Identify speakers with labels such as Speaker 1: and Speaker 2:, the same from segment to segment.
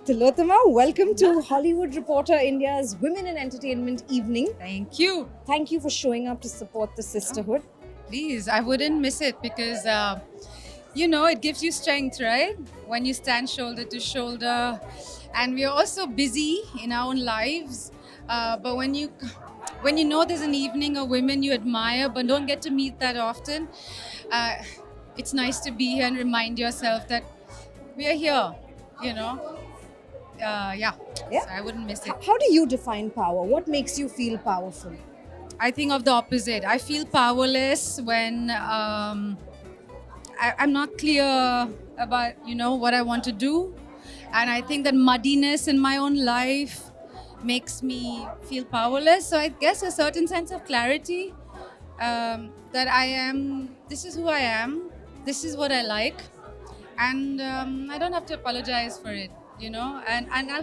Speaker 1: Tilotama, welcome to Hollywood Reporter India's Women in Entertainment Evening.
Speaker 2: Thank you.
Speaker 1: Thank you for showing up to support the sisterhood.
Speaker 2: Please, I wouldn't miss it because, it gives you strength, right? When you stand shoulder to shoulder. And we are also busy in our own lives. But when you know there's an evening of women you admire but don't get to meet that often, uh, it's nice to be here and remind yourself that we are here, you know. Yeah.
Speaker 1: Yeah.
Speaker 2: So I wouldn't miss it.
Speaker 1: How do you define power? What makes you feel powerful?
Speaker 2: I think of the opposite. I feel powerless when I'm not clear about what I want to do, and I think that muddiness in my own life makes me feel powerless. So I guess a certain sense of clarity that I am. This is who I am. This is what I like, and I don't have to apologize for it. And I'll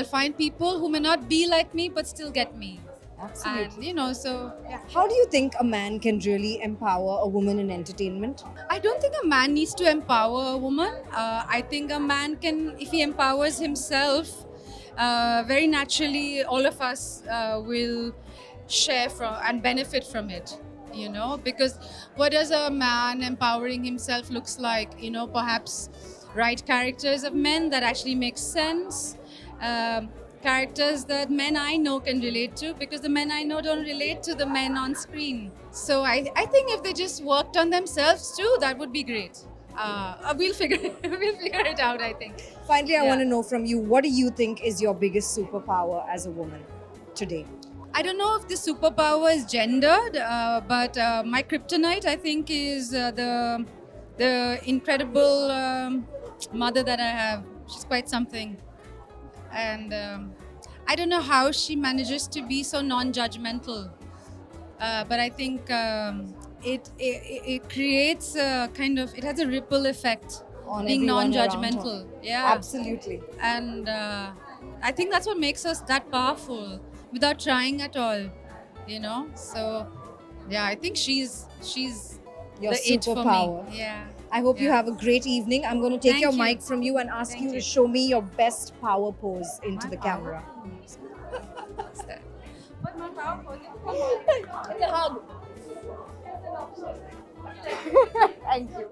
Speaker 2: find people who may not be like me but still get me.
Speaker 1: Absolutely.
Speaker 2: And so yeah.
Speaker 1: How do you think a man can really empower a woman in entertainment?
Speaker 2: I don't think a man needs to empower a woman. I think a man can, if he empowers himself, very naturally all of us will share from and benefit from it. Because what does a man empowering himself looks like? Perhaps write characters of men that actually make sense. Characters that men I know can relate to, because the men I know don't relate to the men on screen. So I think if they just worked on themselves too, that would be great. We'll figure it out, I think.
Speaker 1: Finally, I
Speaker 2: Yeah.
Speaker 1: want to know from you, what do you think is your biggest superpower as a woman today?
Speaker 2: I don't know if the superpower is gendered, but my kryptonite, I think, is the incredible mother that I have. She's quite something. And I don't know how she manages to be so non-judgmental, but I think it creates a kind of, it has a ripple effect
Speaker 1: On
Speaker 2: being
Speaker 1: everyone around
Speaker 2: non-judgmental.
Speaker 1: her.
Speaker 2: Yeah,
Speaker 1: Absolutely.
Speaker 2: and I think that's what makes us that powerful without trying at all. So yeah, I think she's
Speaker 1: Your
Speaker 2: the it for
Speaker 1: superpower.
Speaker 2: me. Yeah.
Speaker 1: I hope you
Speaker 2: Yeah.
Speaker 1: have a great evening. I'm going to take
Speaker 2: Thank
Speaker 1: your
Speaker 2: you.
Speaker 1: mic from you and ask
Speaker 2: Thank
Speaker 1: you to
Speaker 2: you.
Speaker 1: show me your best power pose into
Speaker 2: My
Speaker 1: the
Speaker 2: power
Speaker 1: camera.
Speaker 2: What's that? What my power pose?
Speaker 1: It's a hug. Thank you.